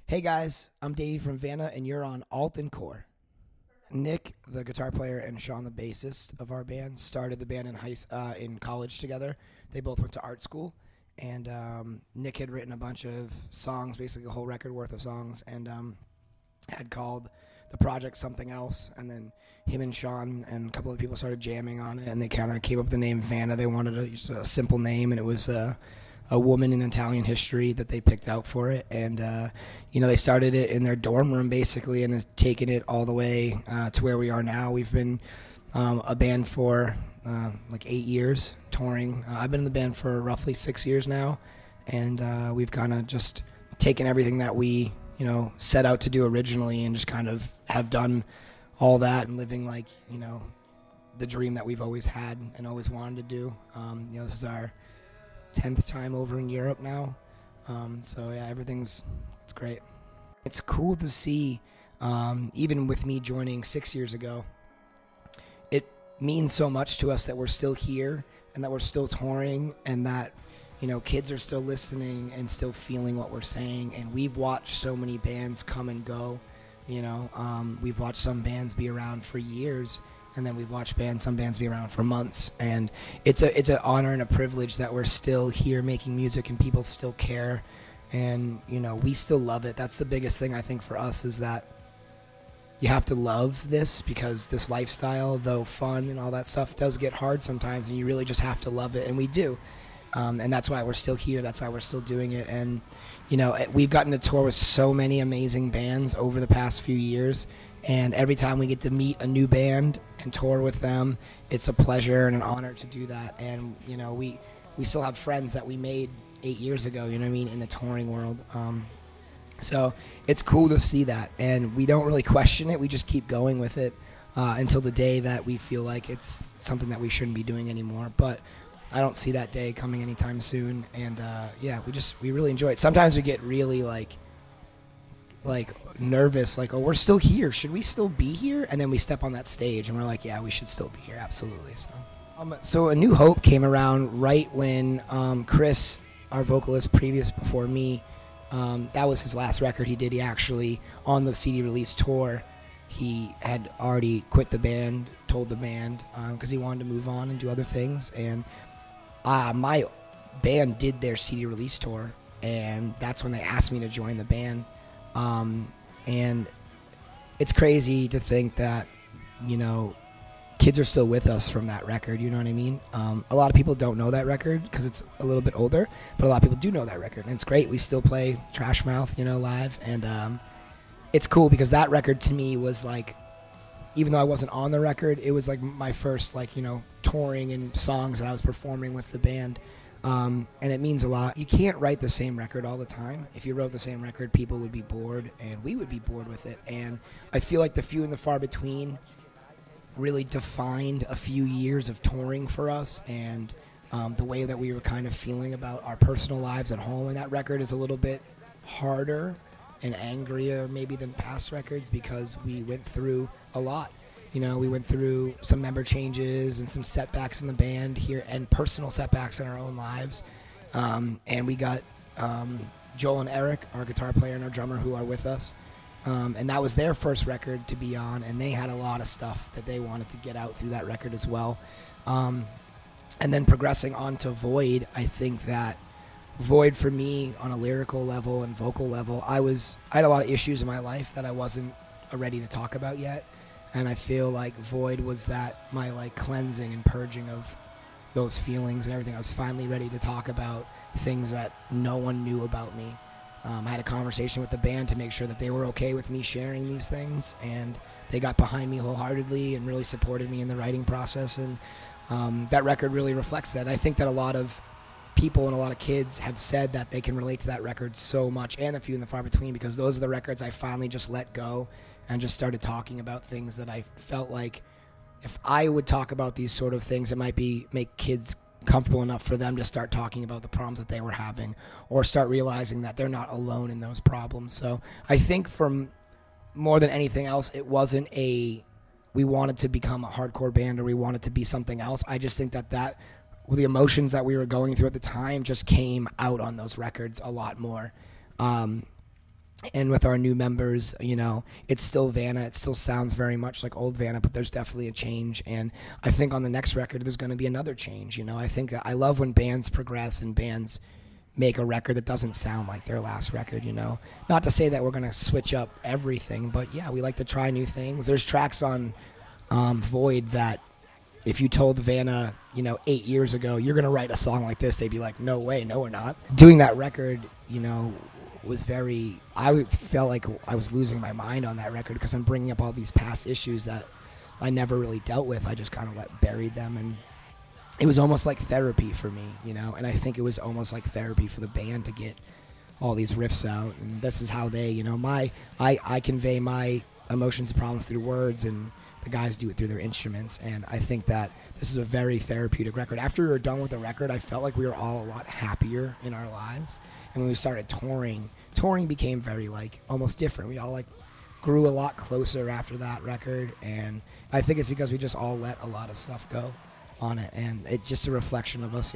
Hey guys, I'm Davey from Vanna, and you're on Alt&Core. Nick, the guitar player, and Sean, the bassist of our band, started the band in college together. They both went to art school, and Nick had written a bunch of songs, basically a whole record worth of songs, and had called the project something else. And then him and Sean and a couple of people started jamming on it, and they kind of came up with the name Vanna. They wanted just a simple name, and it was a woman in Italian history that they picked out for it. And they started it in their dorm room basically, and has taken it all the way to where we are now. We've been a band for like 8 years touring. I've been in the band for roughly 6 years now, and we've kind of just taken everything that we set out to do originally and just kind of have done all that and living like the dream that we've always had and always wanted to do. This is our 10th time over in Europe now. So yeah, it's great. It's cool to see, even with me joining 6 years ago, it means so much to us that we're still here and that we're still touring and that, kids are still listening and still feeling what we're saying. And we've watched so many bands come and go. We've watched some bands be around for years, and then we've watched some bands be around for months. And it's an honor and a privilege that we're still here making music and people still care. And, we still love it. That's the biggest thing I think for us, is that you have to love this, because this lifestyle, though fun and all that stuff, does get hard sometimes, and you really just have to love it. And we do. And that's why we're still here. That's why we're still doing it. And, we've gotten to tour with so many amazing bands over the past few years. And every time we get to meet a new band and tour with them, it's a pleasure and an honor to do that. And, we still have friends that we made 8 years ago, in the touring world. So it's cool to see that. And we don't really question it. We just keep going with it until the day that we feel like it's something that we shouldn't be doing anymore. But I don't see that day coming anytime soon. And, we really enjoy it. Sometimes we get really, like nervous, like, oh, we're still here. Should we still be here? And then we step on that stage, and we're like, yeah, we should still be here. Absolutely. So A New Hope came around right when Chris, our vocalist before me, that was his last record he did. He actually, on the CD release tour, he had already quit the band, told the band, because he wanted to move on and do other things. And my band did their CD release tour, and that's when they asked me to join the band. And it's crazy to think that, kids are still with us from that record, you know what I mean? A lot of people don't know that record because it's a little bit older, but a lot of people do know that record, and it's great. We still play Trash Mouth, live, and it's cool because that record to me was like, even though I wasn't on the record, it was like my first, touring and songs that I was performing with the band. And it means a lot. You can't write the same record all the time. If you wrote the same record, people would be bored, and we would be bored with it. And I feel like the few and the far between really defined a few years of touring for us, and the way that we were kind of feeling about our personal lives at home. And that record is a little bit harder and angrier maybe than past records, because we went through a lot. We went through some member changes and some setbacks in the band here, and personal setbacks in our own lives. And we got Joel and Eric, our guitar player and our drummer, who are with us. And that was their first record to be on, and they had a lot of stuff that they wanted to get out through that record as well. And then progressing on to Void, I think that Void for me, on a lyrical level and vocal level, I had a lot of issues in my life that I wasn't ready to talk about yet. And I feel like Void was my cleansing and purging of those feelings and everything. I was finally ready to talk about things that no one knew about me. I had a conversation with the band to make sure that they were okay with me sharing these things, and they got behind me wholeheartedly and really supported me in the writing process. And that record really reflects that. I think that a lot of people and a lot of kids have said that they can relate to that record so much, and the few and the far between, because those are the records I finally just let go and just started talking about things that I felt like if I would talk about these sort of things, it might make kids comfortable enough for them to start talking about the problems that they were having, or start realizing that they're not alone in those problems. So I think from more than anything else, it wasn't we wanted to become a hardcore band or we wanted to be something else. I just think that the emotions that we were going through at the time just came out on those records a lot more. And with our new members, you know, it's still Vanna. It still sounds very much like old Vanna, but there's definitely a change. And I think on the next record, there's going to be another change. You know, I think that I love when bands progress and bands make a record that doesn't sound like their last record, you know. Not to say that we're going to switch up everything, but yeah, we like to try new things. There's tracks on Void that if you told Vanna, you know, 8 years ago, you're going to write a song like this, they'd be like, no way, no, we're not. Doing that record, you know, was very, I felt like I was losing my mind on that record because I'm bringing up all these past issues that I never really dealt with. I just kind of buried them, and it was almost like therapy for me, you know, and I think it was almost like therapy for the band to get all these riffs out, and this is how they, you know, I convey my emotions and problems through words, and the guys do it through their instruments, and I think that this is a very therapeutic record. After we were done with the record, I felt like we were all a lot happier in our lives, and when we started touring became very, like, almost different. We all, like, grew a lot closer after that record, and I think it's because we just all let a lot of stuff go on it, and it's just a reflection of us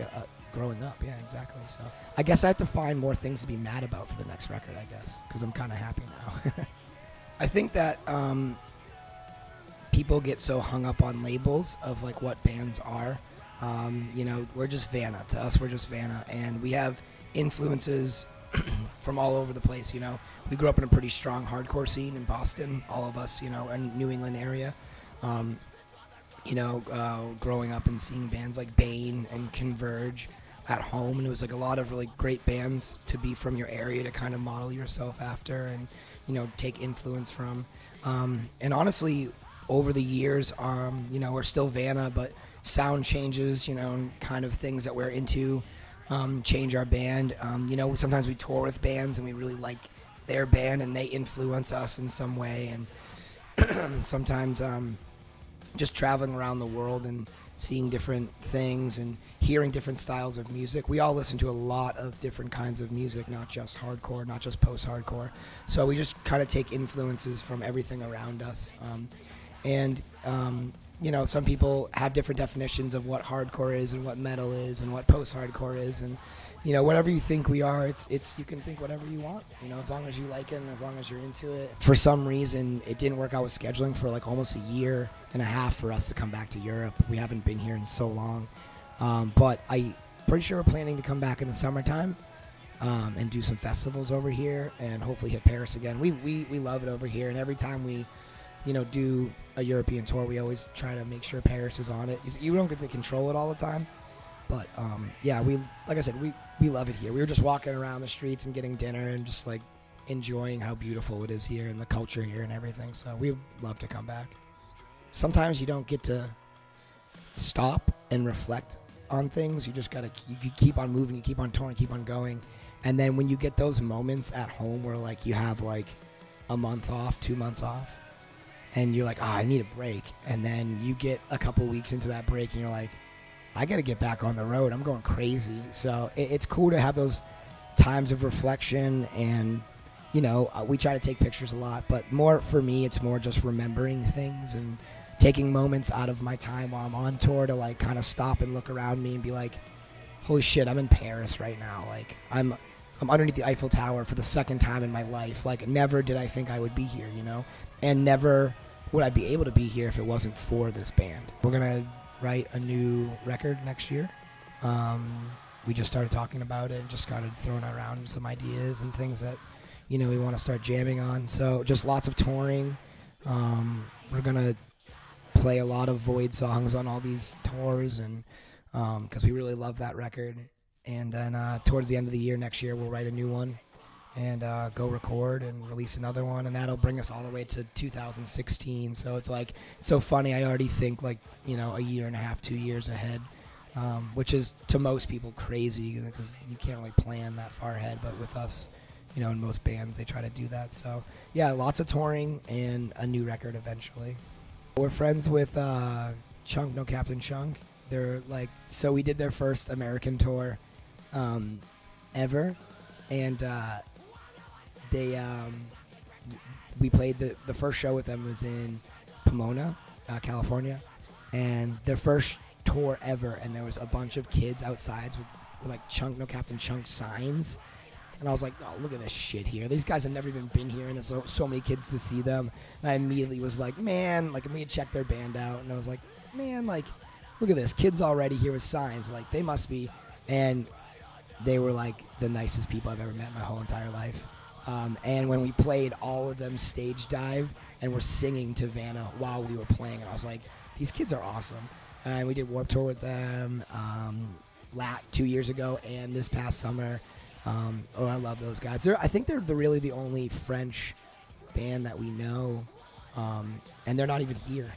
growing up. Yeah, exactly. So I guess I have to find more things to be mad about for the next record, I guess, because I'm kind of happy now. I think that people get so hung up on labels of, like, what bands are. You know, we're just Vanna. To us, we're just Vanna, and we have influences from all over the place. You know, we grew up in a pretty strong hardcore scene in Boston, all of us, you know, in New England area. You know, growing up and seeing bands like Bane and Converge at home, and it was like a lot of really great bands to be from your area to kind of model yourself after and, you know, take influence from. And honestly, over the years, you know, we're still Vanna, but sound changes, you know, and kind of things that we're into change our band. You know, sometimes we tour with bands and we really like their band and they influence us in some way, and sometimes just traveling around the world and seeing different things and hearing different styles of music. We all listen to a lot of different kinds of music, not just hardcore, not just post-hardcore. So we just kind of take influences from everything around us. You know, some people have different definitions of what hardcore is and what metal is and what post-hardcore is, and, you know, whatever you think we are, it's you can think whatever you want, you know, as long as you like it and as long as you're into it. For some reason, it didn't work out with scheduling for like almost a year and a half for us to come back to Europe. We haven't been here in so long, but I'm pretty sure we're planning to come back in the summertime and do some festivals over here and hopefully hit Paris again. We love it over here, and every time we, you know, do a European tour, we always try to make sure Paris is on it. You don't get to control it all the time, but yeah, like I said, we love it here. We were just walking around the streets and getting dinner and just like enjoying how beautiful it is here and the culture here and everything. So we love to come back. Sometimes you don't get to stop and reflect on things. You just gotta you keep on moving, you keep on touring, keep on going, and then when you get those moments at home where like you have like a month off, 2 months off, and you're like, I need a break. And then you get a couple weeks into that break and you're like, I got to get back on the road. I'm going crazy. So it's cool to have those times of reflection. And, you know, we try to take pictures a lot. But more for me, it's more just remembering things and taking moments out of my time while I'm on tour to, like, kind of stop and look around me and be like, holy shit, I'm in Paris right now. Like, I'm underneath the Eiffel Tower for the second time in my life. Like, never did I think I would be here, you know? And never would I be able to be here if it wasn't for this band. We're going to write a new record next year. We just started talking about it and just started throwing around some ideas and things that, you know, we want to start jamming on. So just lots of touring. We're going to play a lot of Void songs on all these tours, and because we really love that record. And then towards the end of the year, next year, we'll write a new one and go record and release another one, and that'll bring us all the way to 2016. So it's like, it's so funny. I already think like, you know, a year and a half, 2 years ahead, which is to most people crazy because you can't really plan that far ahead. But with us, you know, in most bands, they try to do that. So yeah, lots of touring and a new record eventually. We're friends with Chunk, No Captain Chunk. They're like, so we did their first American tour ever, and we played the first show with them was in Pomona, California, and their first tour ever, and there was a bunch of kids outside with like Chunk, No Captain Chunk signs, And I was like, oh, look at this shit here. These guys have never even been here, and there's so many kids to see them. And I immediately was like, man, like, we had checked their band out, and I was like, man, like, look at this. Kids already here with signs. Like, they must be. And they were, like, the nicest people I've ever met in my whole entire life. And when we played, all of them stage dive and were singing to Vanna while we were playing. And I was like, these kids are awesome. And we did Warped Tour with them 2 years ago and this past summer. I love those guys. I think they're really the only French band that we know, and they're not even here.